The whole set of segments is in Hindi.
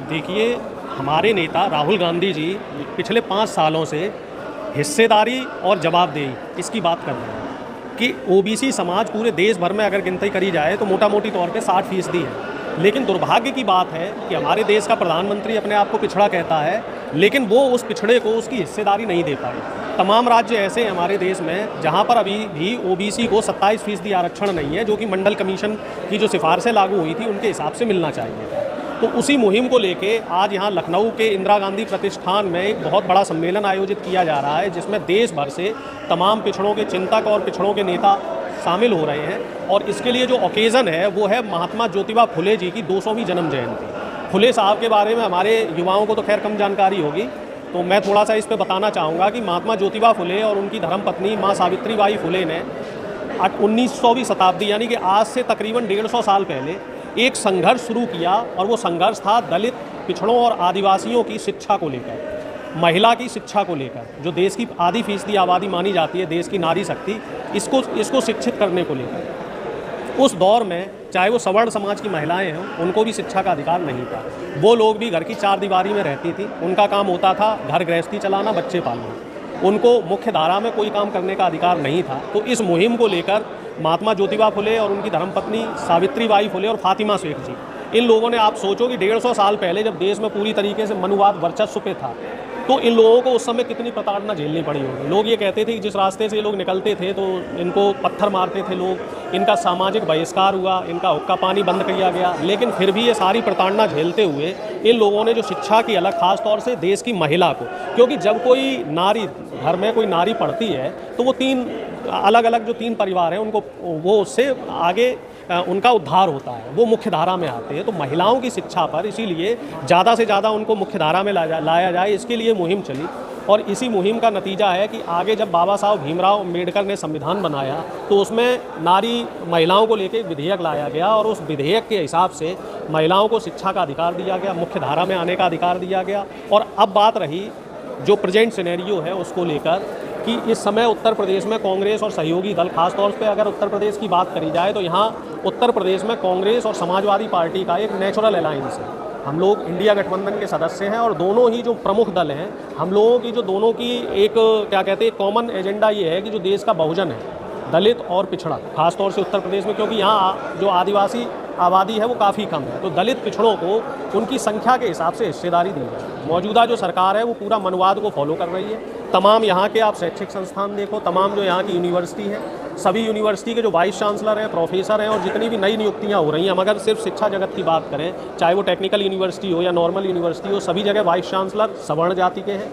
देखिए, हमारे नेता राहुल गांधी जी पिछले 5 सालों से हिस्सेदारी और जवाबदेही इसकी बात कर रहे हैं कि ओबीसी समाज पूरे देश भर में अगर गिनती करी जाए तो मोटा मोटी तौर पे 60% है। लेकिन दुर्भाग्य की बात है कि हमारे देश का प्रधानमंत्री अपने आप को पिछड़ा कहता है, लेकिन वो उस पिछड़े को उसकी हिस्सेदारी नहीं दे पाए। तमाम राज्य ऐसे हैं हमारे देश में जहाँ पर अभी भी ओबीसी को 27% आरक्षण नहीं है, जो कि मंडल कमीशन की जो सिफारिशें लागू हुई थी उनके हिसाब से मिलना चाहिए। तो उसी मुहिम को लेके आज यहाँ लखनऊ के इंदिरा गांधी प्रतिष्ठान में एक बहुत बड़ा सम्मेलन आयोजित किया जा रहा है, जिसमें देश भर से तमाम पिछड़ों के चिंतक और पिछड़ों के नेता शामिल हो रहे हैं। और इसके लिए जो ओकेज़न है वो है महात्मा ज्योतिबा फुले जी की 200वीं जन्म जयंती। फुले साहब के बारे में हमारे युवाओं को तो खैर कम जानकारी होगी, तो मैं थोड़ा सा इस पर बताना चाहूँगा कि महात्मा ज्योतिबा फुले और उनकी धर्मपत्नी माँ सावित्रीबाई फुले ने 19वीं शताब्दी यानी कि आज से तकरीबन 150 साल पहले एक संघर्ष शुरू किया, और वो संघर्ष था दलित, पिछड़ों और आदिवासियों की शिक्षा को लेकर, महिला की शिक्षा को लेकर, जो देश की आधी फीसदी आबादी मानी जाती है, देश की नारी शक्ति, इसको शिक्षित करने को लेकर। उस दौर में चाहे वो सवर्ण समाज की महिलाएं हों, उनको भी शिक्षा का अधिकार नहीं था। वो लोग भी घर की चार दीवारी में रहती थी, उनका काम होता था घर गृहस्थी चलाना, बच्चे पालना, उनको मुख्य धारा में कोई काम करने का अधिकार नहीं था। तो इस मुहिम को लेकर महात्मा ज्योतिबा फुले और उनकी धर्मपत्नी सावित्रीबाई फुले और फातिमा शेख जी, इन लोगों ने, आप सोचो कि 150 साल पहले जब देश में पूरी तरीके से मनुवाद वर्चस्व पे था, तो इन लोगों को उस समय कितनी प्रताड़ना झेलनी पड़ी होगी। लोग ये कहते थे कि जिस रास्ते से ये लोग निकलते थे तो इनको पत्थर मारते थे लोग, इनका सामाजिक बहिष्कार हुआ, इनका हुक्का पानी बंद किया गया, लेकिन फिर भी ये सारी प्रताड़ना झेलते हुए इन लोगों ने जो शिक्षा की अलग, खास तौर से देश की महिला को, क्योंकि जब कोई नारी, घर में कोई नारी पढ़ती है तो वो अलग अलग जो 3 परिवार हैं उनको, वो उससे आगे उनका उद्धार होता है, वो मुख्य धारा में आते हैं। तो महिलाओं की शिक्षा पर इसीलिए ज़्यादा से ज़्यादा उनको मुख्य धारा में लाया जाए, इसके लिए मुहिम चली। और इसी मुहिम का नतीजा है कि आगे जब बाबा साहब भीमराव अम्बेडकर ने संविधान बनाया तो उसमें नारी महिलाओं को लेकर विधेयक लाया गया, और उस विधेयक के हिसाब से महिलाओं को शिक्षा का अधिकार दिया गया, मुख्य धारा में आने का अधिकार दिया गया। और अब बात रही जो प्रेजेंट सिनेरियो है उसको लेकर कि इस समय उत्तर प्रदेश में कांग्रेस और सहयोगी दल, खासतौर पे अगर उत्तर प्रदेश की बात करी जाए तो यहाँ उत्तर प्रदेश में कांग्रेस और समाजवादी पार्टी का एक नेचुरल अलायंस है। हम लोग इंडिया गठबंधन के सदस्य हैं, और दोनों ही जो प्रमुख दल हैं, हम लोगों की जो दोनों की एक क्या कहते हैं कॉमन एजेंडा ये है कि जो देश का बहुजन है, दलित और पिछड़ा, खासतौर से उत्तर प्रदेश में, क्योंकि यहाँ जो आदिवासी आबादी है वो काफ़ी कम है, तो दलित पिछड़ों को उनकी संख्या के हिसाब से हिस्सेदारी दी जाए। मौजूदा जो सरकार है वो पूरा मनुवाद को फॉलो कर रही है। तमाम यहाँ के आप शैक्षिक संस्थान देखो, तमाम जो यहाँ की यूनिवर्सिटी है, सभी यूनिवर्सिटी के जो वाइस चांसलर हैं, प्रोफेसर हैं, और जितनी भी नई नियुक्तियाँ हो रही हैं, हम अगर सिर्फ शिक्षा जगत की बात करें, चाहे वो टेक्निकल यूनिवर्सिटी हो या नॉर्मल यूनिवर्सिटी हो, सभी जगह वाइस चांसलर सवर्ण जाति के हैं।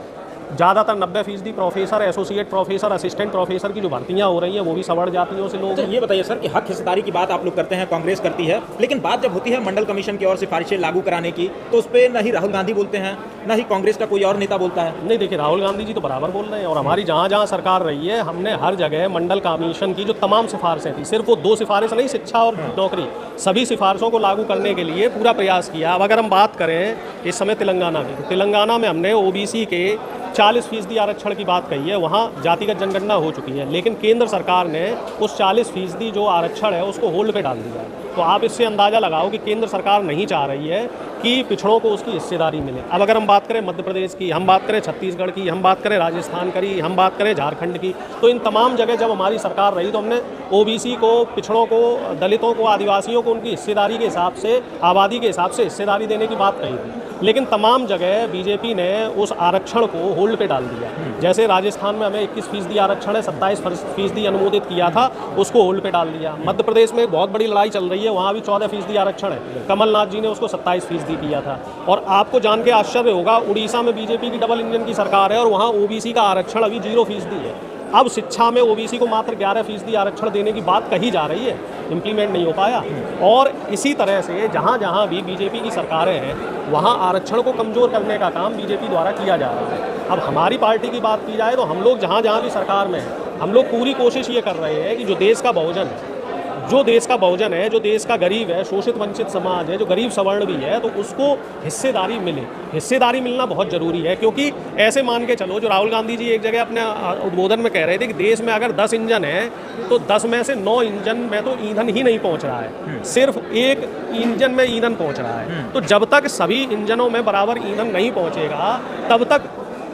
ज़्यादातर 90% professor, associate professor, assistant professor की जो भर्तियां हो रही हैं वो भी सवर्ण जातियों से लोग। अच्छा, ये बताइए सर कि हक हिस्सेदारी की बात आप लोग करते हैं, कांग्रेस करती है, लेकिन बात जब होती है मंडल कमीशन की और सिफारिशें लागू कराने की, तो उस पर न ही राहुल गांधी बोलते हैं, न ही कांग्रेस का कोई और नेता बोलता है। नहीं, देखिए, राहुल गांधी जी तो बराबर बोल रहे हैं, और हमारी जहाँ जहाँ सरकार रही है हमने हर जगह मंडल कमीशन की जो तमाम सिफारिशें थी, सिर्फ वो 2 सिफारिश नहीं, शिक्षा और नौकरी, सभी सिफारिशों को लागू करने के लिए पूरा प्रयास किया। अब अगर हम बात करें इस समय तेलंगाना की, तो तेलंगाना में हमने ओबीसी के 40% आरक्षण की बात कही है, वहाँ जातिगत जनगणना हो चुकी है, लेकिन केंद्र सरकार ने उस 40% जो आरक्षण है उसको होल्ड पे डाल दिया है। तो आप इससे अंदाज़ा लगाओ कि केंद्र सरकार नहीं चाह रही है कि पिछड़ों को उसकी हिस्सेदारी मिले। अब अगर हम बात करें मध्य प्रदेश की, हम बात करें छत्तीसगढ़ की, हम बात करें राजस्थान की, हम बात करें झारखंड की, तो इन तमाम जगह जब हमारी सरकार रही तो हमने ओबीसी को, पिछड़ों को, दलितों को, आदिवासियों को उनकी हिस्सेदारी के हिसाब से, आबादी के हिसाब से हिस्सेदारी देने की बात कही थी। लेकिन तमाम जगह बीजेपी ने उस आरक्षण को होल्ड पे डाल दिया। जैसे राजस्थान में हमें 21% आरक्षण है, 27% अनुमोदित किया था, उसको होल्ड पे डाल दिया। मध्य प्रदेश में बहुत बड़ी लड़ाई चल रही है, वहाँ भी 14% आरक्षण है, कमलनाथ जी ने उसको 27% किया था। और आपको जान के आश्चर्य होगा, उड़ीसा में बीजेपी की डबल इंजन की सरकार है और वहाँ ओबीसी का आरक्षण अभी 0% है। अब शिक्षा में ओबीसी को मात्र 11% आरक्षण देने की बात कही जा रही है, इम्प्लीमेंट नहीं हो पाया। और इसी तरह से जहाँ जहाँ भी बीजेपी की सरकारें हैं वहाँ आरक्षण को कमज़ोर करने का काम बीजेपी द्वारा किया जा रहा है। अब हमारी पार्टी की बात की जाए तो हम लोग जहाँ जहाँ भी सरकार में हैं, हम लोग पूरी कोशिश ये कर रहे हैं कि जो देश का बहुजन है, जो देश का बहुजन है, जो देश का गरीब है, शोषित वंचित समाज है, जो गरीब सवर्ण भी है, तो उसको हिस्सेदारी मिले। हिस्सेदारी मिलना बहुत ज़रूरी है, क्योंकि ऐसे मान के चलो, जो राहुल गांधी जी एक जगह अपने उद्बोधन में कह रहे थे कि देश में अगर 10 इंजन है तो 10 में से 9 इंजन में तो ईंधन ही नहीं पहुंच रहा है, सिर्फ एक इंजन में ईंधन पहुंच रहा है। तो जब तक सभी इंजनों में बराबर ईंधन नहीं पहुंचेगा, तब तक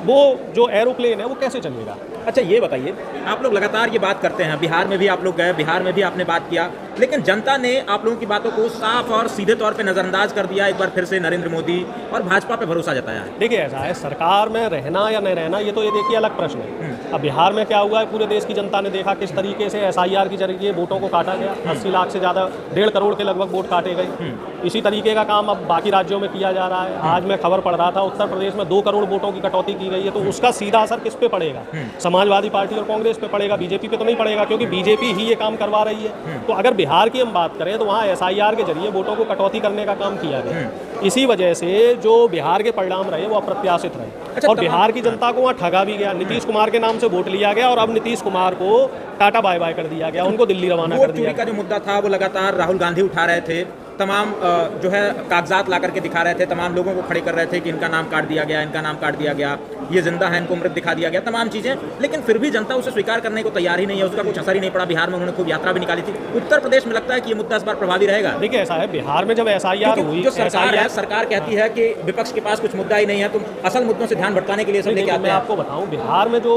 वो जो एरोप्लेन है वो कैसे चलेगा। अच्छा ये बताइए, आप लोग लगातार ये बात करते हैं, बिहार में भी आप लोग गए, बिहार में भी आपने बात किया, लेकिन जनता ने आप लोगों की बातों को साफ और सीधे तौर पे नज़रअंदाज कर दिया। एक बार फिर से नरेंद्र मोदी और भाजपा पे भरोसा जताया है। देखिए, ऐसा है, सरकार में रहना या नहीं रहना ये तो ये देखिए अलग प्रश्न है। अब बिहार में क्या हुआ है, पूरे देश की जनता ने देखा किस तरीके से SIR के जरिए वोटों को काटा गया। 80 लाख से ज़्यादा, 1.5 करोड़ के लगभग वोट काटे गए। इसी तरीके का काम अब बाकी राज्यों में किया जा रहा है। आज मैं खबर पढ़ रहा था, उत्तर प्रदेश में 2 करोड़ वोटों की कटौती की गई है। तो उसका सीधा असर किस पे पड़ेगा? समाजवादी पार्टी और कांग्रेस पे पड़ेगा, बीजेपी पे तो नहीं पड़ेगा, क्योंकि बीजेपी ही ये काम करवा रही है। तो अगर बिहार की हम बात करें तो वहाँ SIR के जरिए वोटों को कटौती करने का काम किया गया। इसी वजह से जो बिहार के परिणाम रहे वो अप्रत्याशित रहे, और बिहार की जनता को वहाँ ठगा भी गया। नीतीश कुमार के नाम से वोट लिया गया और अब नीतीश कुमार को टाटा बाय बाय कर दिया गया, उनको दिल्ली रवाना कर दिया। चोरी का जो मुद्दा था वो लगातार राहुल गांधी उठा रहे थे, तमाम जो है कागजात ला करके दिखा रहे थे, तमाम लोगों को खड़े कर रहे थे कि इनका नाम काट दिया गया, इनका नाम काट दिया गया, ये जिंदा है, इनको मृत दिखा दिया गया, तमाम चीज़ें। लेकिन फिर भी जनता उसे स्वीकार करने को तैयार ही नहीं है, उसका कुछ असर ही नहीं पड़ा। बिहार में उन्होंने खूब यात्रा भी निकाली थी। उत्तर प्रदेश में लगता है कि ये मुद्दा इस बार प्रभावी रहेगा। देखिए, ऐसा है, बिहार में जब SIR हुई, जो सरकार है, सरकार कहती है कि विपक्ष के पास कुछ मुद्दा ही नहीं है, तो असल मुद्दों से ध्यान भटकाने के लिए सब लेके आते हैं। मैं आपको बताऊं, बिहार में जो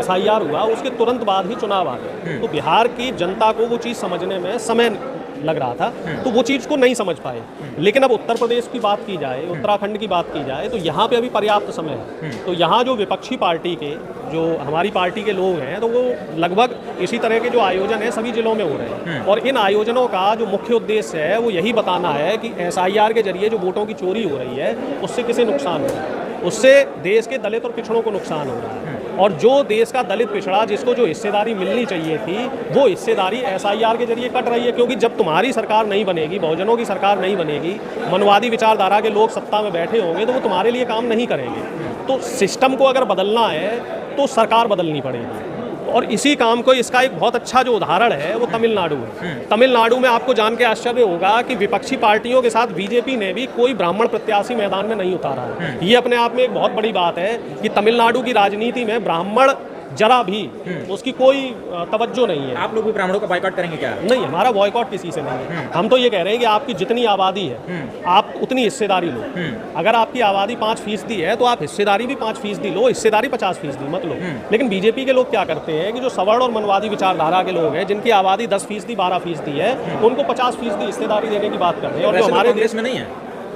SIR हुआ उसके तुरंत बाद ही चुनाव आ गए। तो बिहार की जनता को वो चीज़ समझने में समय लग रहा था, तो वो चीज़ को नहीं समझ पाए। लेकिन अब उत्तर प्रदेश की बात की जाए, उत्तराखंड की बात की जाए, तो यहाँ पे अभी पर्याप्त समय है। तो यहाँ जो विपक्षी पार्टी के, जो हमारी पार्टी के लोग हैं, तो वो लगभग इसी तरह के जो आयोजन है सभी जिलों में हो रहे हैं। और इन आयोजनों का जो मुख्य उद्देश्य है वो यही बताना है कि SIR के जरिए जो वोटों की चोरी हो रही है उससे किसे नुकसान हो रहा है। उससे देश के दलित और पिछड़ों को नुकसान हो रहा है। और जो देश का दलित पिछड़ा, जिसको जो हिस्सेदारी मिलनी चाहिए थी, वो हिस्सेदारी SIR के जरिए कट रही है। क्योंकि जब तुम्हारी सरकार नहीं बनेगी, बहुजनों की सरकार नहीं बनेगी, मनवादी विचारधारा के लोग सत्ता में बैठे होंगे, तो वो तुम्हारे लिए काम नहीं करेंगे। तो सिस्टम को अगर बदलना है तो सरकार बदलनी पड़ेगी। और इसी काम को, इसका एक बहुत अच्छा जो उदाहरण है वो तमिलनाडु है। तमिलनाडु में आपको जान के आश्चर्य होगा कि विपक्षी पार्टियों के साथ बीजेपी ने भी कोई ब्राह्मण प्रत्याशी मैदान में नहीं उतारा है। ये अपने आप में एक बहुत बड़ी बात है कि तमिलनाडु की राजनीति में ब्राह्मण जरा भी उसकी कोई तवज्जो नहीं है। आप लोग भी ब्राह्मणों का बायकॉट करेंगे क्या? नहीं, हमारा बॉयकॉट किसी से नहीं है। हम तो ये कह रहे हैं कि आपकी जितनी आबादी है आप उतनी हिस्सेदारी लो। अगर आपकी आबादी 5% है तो आप हिस्सेदारी भी 5% लो, हिस्सेदारी 50% मत लो। लेकिन बीजेपी के लोग क्या करते हैं कि जो सवर्ण और मनवादी विचारधारा के लोग हैं, जिनकी आबादी 10%, 12% है, उनको 50% हिस्सेदारी देने की बात कर रहे हैं। और जो हमारे देश में नहीं है,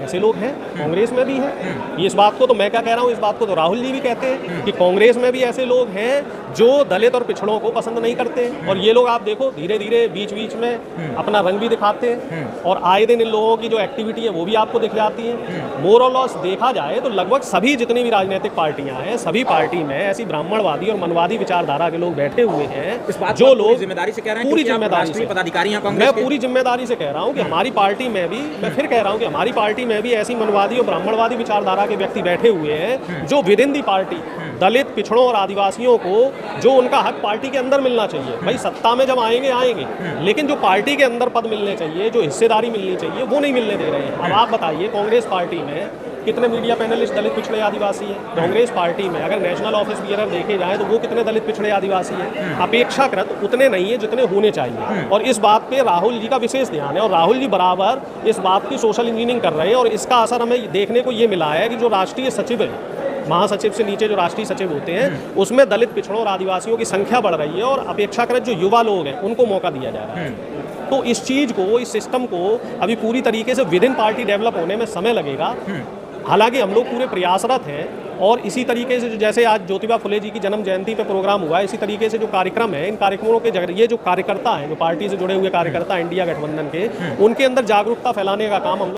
ऐसे लोग हैं, कांग्रेस में भी हैं। इस बात को तो मैं क्या कह रहा हूँ, इस बात को तो राहुल जी भी कहते हैं कि कांग्रेस में भी ऐसे लोग हैं जो दलित और पिछड़ों को पसंद नहीं करते। और ये लोग आप देखो धीरे धीरे बीच बीच में अपना रंग भी दिखाते हैं, और आए दिन इन लोगों की जो एक्टिविटी है वो भी आपको दिख जाती है। मोर और लॉस देखा जाए तो लगभग सभी जितनी भी राजनीतिक पार्टियां हैं, सभी पार्टी में ऐसी ब्राह्मणवादी और मनवादी विचारधारा के लोग बैठे हुए हैं। जो लोग जिम्मेदारी से कह रहे हैं, पूरी जिम्मेदारी से पदाधिकारी हैं, मैं पूरी जिम्मेदारी से कह रहा हूँ कि हमारी पार्टी में भी, मैं फिर कह रहा हूँ कि हमारी पार्टी में भी ऐसी मनवादी और ब्राह्मणवादी विचारधारा के व्यक्ति बैठे हुए हैं जो विद इन दी पार्टी दलित, पिछड़ों और आदिवासियों को जो उनका हक पार्टी के अंदर मिलना चाहिए। भाई सत्ता में जब आएंगे, लेकिन जो पार्टी के अंदर पद मिलने चाहिए, जो हिस्सेदारी मिलनी चाहिए, वो नहीं मिलने दे रहे हैं। अब आप बताइए, कांग्रेस पार्टी में कितने मीडिया पैनलिस्ट दलित, पिछड़े, आदिवासी हैं? कांग्रेस पार्टी में अगर नेशनल ऑफिस बियरर देखे जाए तो वो कितने दलित, पिछड़े, आदिवासी हैं? अपेक्षाकृत उतने नहीं है जितने होने चाहिए। और इस बात पे राहुल जी का विशेष ध्यान है, और राहुल जी बराबर इस बात की सोशल इंजीनियरिंग कर रहे हैं। और इसका असर हमें देखने को ये मिला है कि जो राष्ट्रीय सचिव है, महासचिव से नीचे जो राष्ट्रीय सचिव होते हैं, उसमें दलित, पिछड़ों और आदिवासियों की संख्या बढ़ रही है, और अपेक्षाकृत जो युवा लोग हैं उनको मौका दिया जा रहा है। तो इस चीज़ को, इस सिस्टम को अभी पूरी तरीके से विद इन पार्टी डेवलप होने में समय लगेगा। हालांकि हम लोग पूरे प्रयासरत हैं, और इसी तरीके से जैसे आज ज्योतिबा फुले जी की जन्म जयंती पे प्रोग्राम हुआ है, इसी तरीके से जो कार्यक्रम है, इन कार्यक्रमों के जरिए जो कार्यकर्ता हैं, जो पार्टी से जुड़े हुए कार्यकर्ता इंडिया गठबंधन के, उनके अंदर जागरूकता फैलाने का काम हम लोग